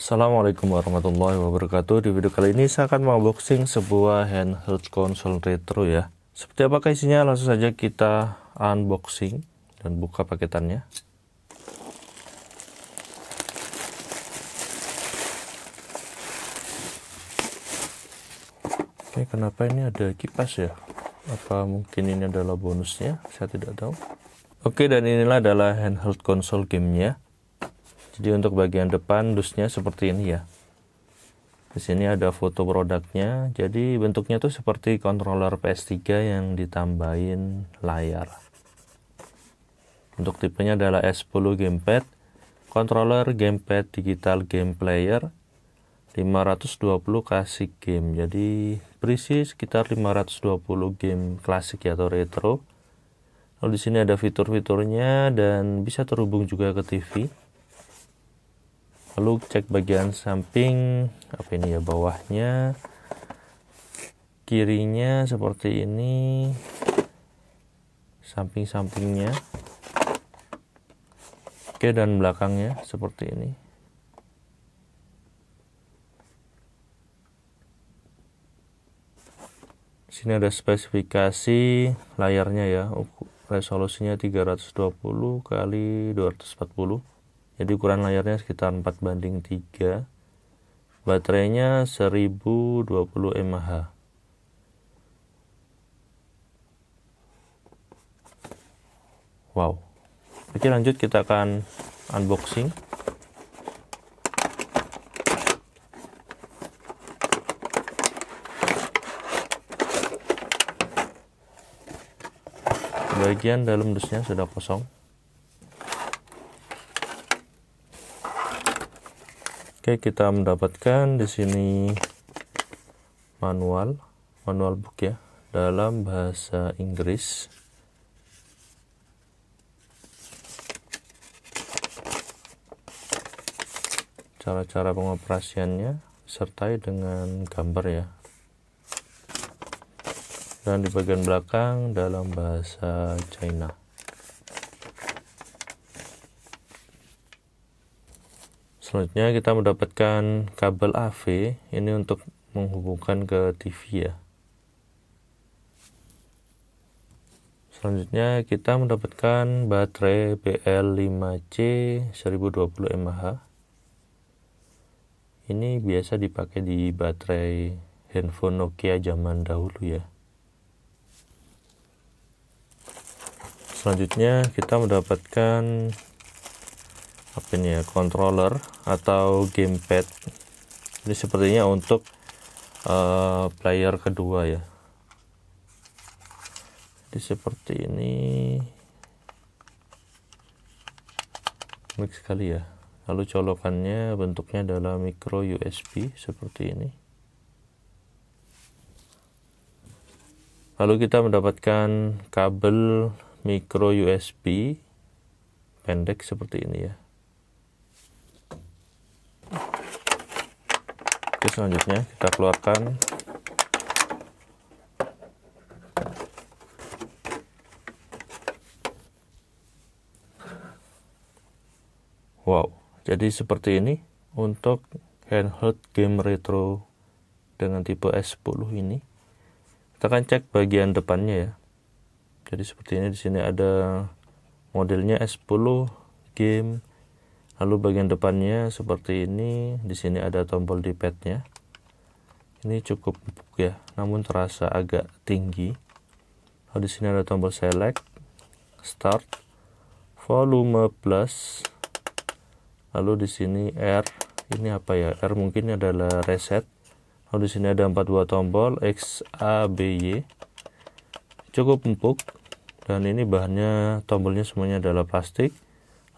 Assalamualaikum warahmatullahi wabarakatuh. Di video kali ini saya akan mengunboxing sebuah handheld konsol retro ya. Seperti apakah isinya? Langsung saja kita unboxing dan buka paketannya. Oke, kenapa ini ada kipas ya? Apa mungkin ini adalah bonusnya? Saya tidak tahu. Oke, dan inilah adalah handheld konsol gamenya. Jadi untuk bagian depan dusnya seperti ini ya. Di sini ada foto produknya. Jadi bentuknya tuh seperti controller PS3 yang ditambahin layar. Untuk tipenya adalah S10 gamepad, controller gamepad digital game player, 520 klasik game. Jadi berisi sekitar 520 game klasik ya, atau retro. Lalu di sini ada fitur-fiturnya dan bisa terhubung juga ke TV. Lalu cek bagian samping, apa ini ya, bawahnya, kirinya seperti ini, samping-sampingnya, oke, dan belakangnya seperti ini. Sini ada spesifikasi layarnya ya, resolusinya 320 kali 240. Jadi ukuran layarnya sekitar 4:3. Baterainya 1020 mAh. Wow. Oke, lanjut kita akan unboxing. Bagian dalam dusnya sudah kosong. Oke, kita mendapatkan di sini manual book ya, dalam bahasa Inggris. Cara-cara pengoperasiannya disertai dengan gambar ya. Dan di bagian belakang dalam bahasa China. Selanjutnya kita mendapatkan kabel AV, ini untuk menghubungkan ke TV ya. Selanjutnya kita mendapatkan baterai BL5C 1020 mAh. Ini biasa dipakai di baterai handphone Nokia zaman dahulu ya. Selanjutnya kita mendapatkan apa ini ya, controller atau gamepad. Ini sepertinya untuk player kedua ya. Jadi seperti ini, unik sekali ya. Lalu colokannya bentuknya adalah micro USB seperti ini. Lalu kita mendapatkan kabel micro USB pendek seperti ini ya. Oke, selanjutnya kita keluarkan wow, jadi seperti ini untuk handheld game retro dengan tipe S10 ini. Kita akan cek bagian depannya ya. Jadi seperti ini, di sini ada modelnya S10 game. Lalu bagian depannya seperti ini. Di sini ada tombol D-pad-nya. Ini cukup empuk ya, namun terasa agak tinggi. Lalu di sini ada tombol select, start, volume plus. Lalu di sini R, ini apa ya? R mungkin adalah reset. Lalu di sini ada 4 buah tombol X, A, B, Y. Cukup empuk, dan ini bahannya, tombolnya semuanya adalah plastik.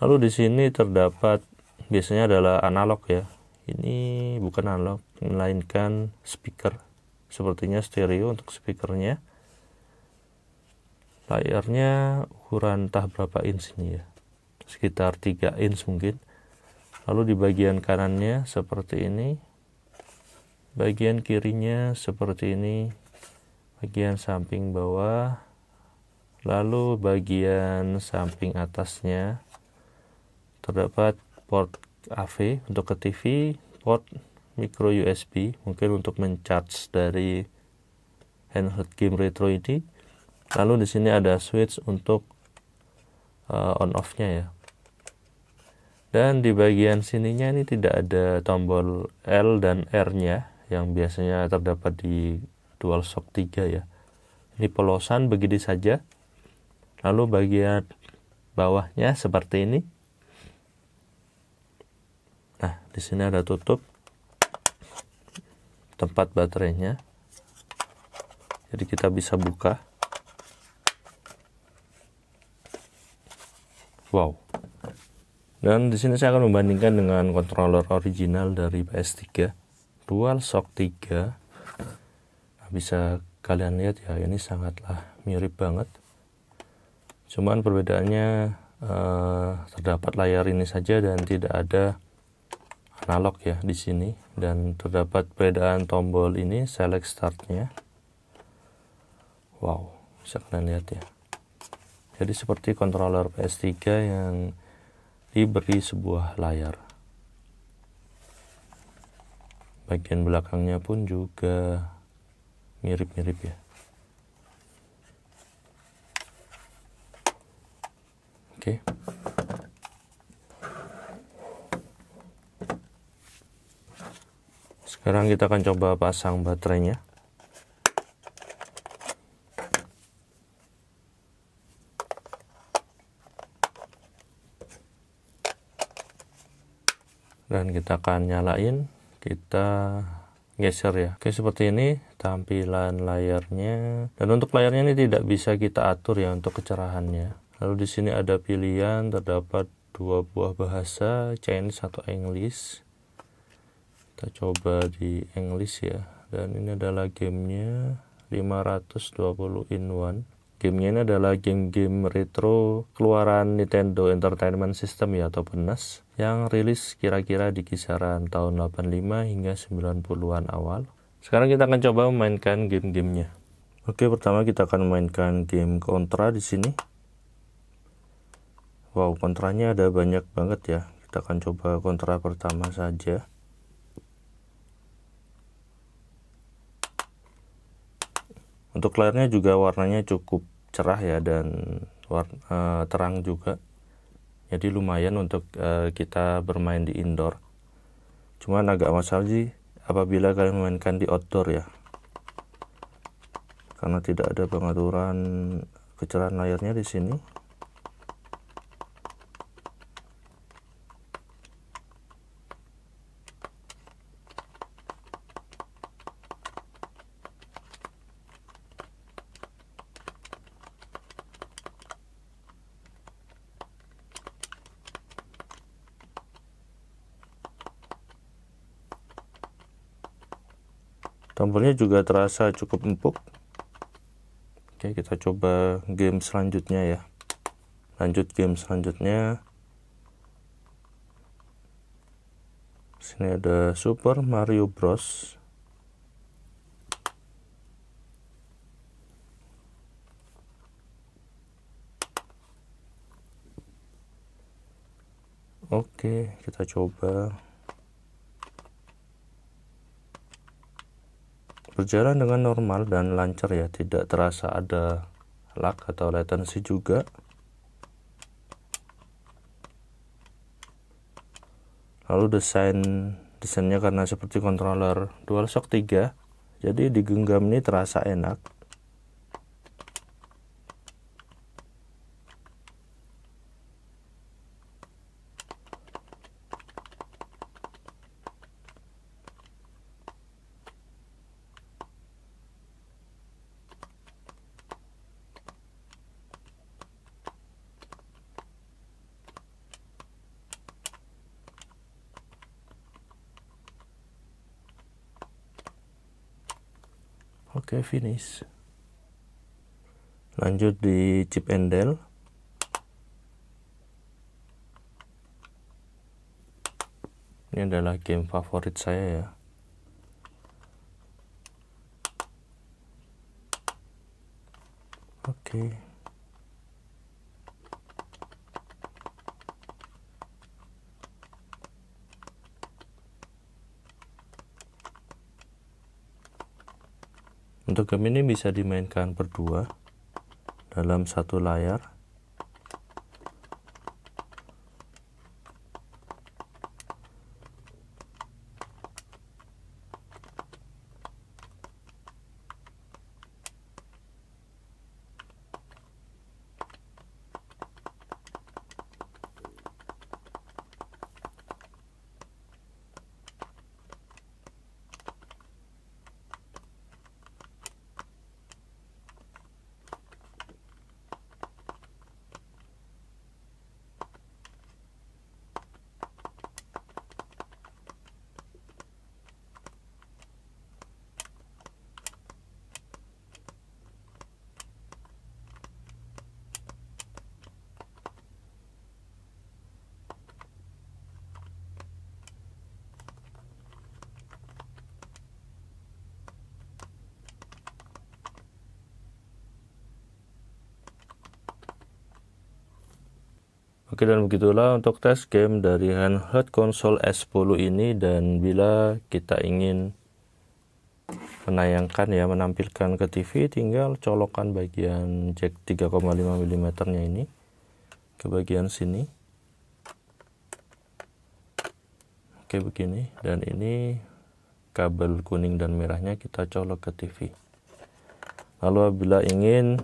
Lalu di sini terdapat, biasanya adalah analog ya. Ini bukan analog, melainkan speaker. Sepertinya stereo untuk speakernya. Layarnya ukuran entah berapa inch ini ya. Sekitar 3 inch mungkin. Lalu di bagian kanannya seperti ini. Bagian kirinya seperti ini. Bagian samping bawah. Lalu bagian samping atasnya terdapat port AV untuk ke TV, port micro USB, mungkin untuk mencharge dari handheld game retro ini. Lalu di sini ada switch untuk on off-nya ya. Dan di bagian sininya ini tidak ada tombol L dan R-nya yang biasanya terdapat di DualShock 3 ya. Ini polosan begini saja. Lalu bagian bawahnya seperti ini. Nah, di sini ada tutup tempat baterainya. Jadi kita bisa buka. Wow. Dan di sini saya akan membandingkan dengan controller original dari PS3, DualShock 3. Nah, bisa kalian lihat ya, ini sangatlah mirip banget. Cuman perbedaannya terdapat layar ini saja dan tidak ada analog ya di sini, dan terdapat perbedaan tombol ini select startnya. Wow, bisa kalian lihat ya. Jadi seperti controller PS3 yang diberi sebuah layar. Bagian belakangnya pun juga mirip-mirip ya. Oke. Sekarang kita akan coba pasang baterainya. Dan kita akan nyalain, kita geser ya. Oke, seperti ini tampilan layarnya. Dan untuk layarnya ini tidak bisa kita atur ya untuk kecerahannya. Lalu di sini ada pilihan, terdapat 2 buah bahasa, Chinese atau English. Kita coba di English ya. Dan ini adalah gamenya 520 in 1. Gamenya ini adalah game-game retro keluaran Nintendo Entertainment System ya, atau NES, yang rilis kira-kira di kisaran tahun 85 hingga 90-an awal. Sekarang kita akan coba memainkan game-gamenya. Oke, pertama kita akan memainkan game Contra di sini. Wow, kontranya ada banyak banget ya. Kita akan coba kontra pertama saja. Untuk layarnya juga warnanya cukup cerah ya, dan terang juga. Jadi lumayan untuk kita bermain di indoor. Cuman agak masalah sih apabila kalian memainkan di outdoor ya. Karena tidak ada pengaturan kecerahan layarnya di sini. Tombolnya juga terasa cukup empuk. Oke, kita coba game selanjutnya ya. Lanjut game selanjutnya. Sini ada Super Mario Bros. Oke, kita coba. Berjalan dengan normal dan lancar ya, tidak terasa ada lag atau latency juga. Lalu desainnya karena seperti controller DualShock 3, jadi digenggam ini terasa enak. Oke, finish. Lanjut di Chip and Dale. Ini adalah game favorit saya ya. Oke. Untuk game ini bisa dimainkan berdua dalam satu layar. Oke, dan begitulah untuk tes game dari handheld konsol S10 ini. Dan bila kita ingin menayangkan ya, menampilkan ke TV, tinggal colokan bagian jack 3,5 mm nya ini ke bagian sini. Oke, begini. Dan ini kabel kuning dan merahnya kita colok ke TV. Lalu bila ingin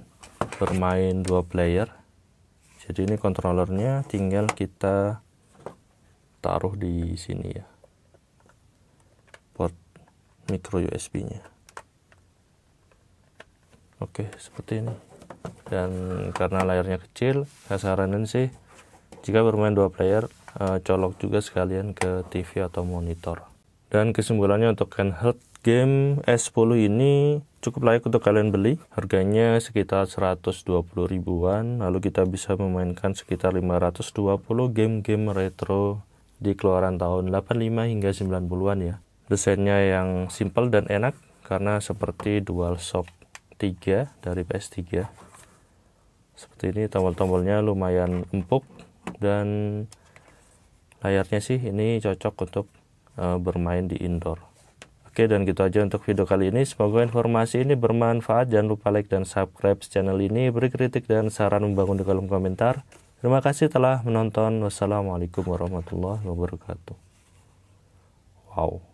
bermain 2 player, jadi ini kontrolernya tinggal kita taruh di sini ya, port micro USB nya. Oke, seperti ini. Dan karena layarnya kecil, saya saranin sih jika bermain 2 player, colok juga sekalian ke TV atau monitor. Dan kesimpulannya, untuk handheld game S10 ini cukup layak untuk kalian beli. Harganya sekitar 120 ribuan. Lalu kita bisa memainkan sekitar 520 game-game retro di keluaran tahun 85 hingga 90-an ya. Desainnya yang simple dan enak karena seperti DualShock 3 dari PS3. Seperti ini, tombol-tombolnya lumayan empuk dan layarnya sih ini cocok untuk bermain di indoor. Oke, dan gitu aja untuk video kali ini. Semoga informasi ini bermanfaat. Jangan lupa like dan subscribe channel ini. Beri kritik dan saran membangun di kolom komentar. Terima kasih telah menonton. Wassalamualaikum warahmatullahi wabarakatuh. Wow.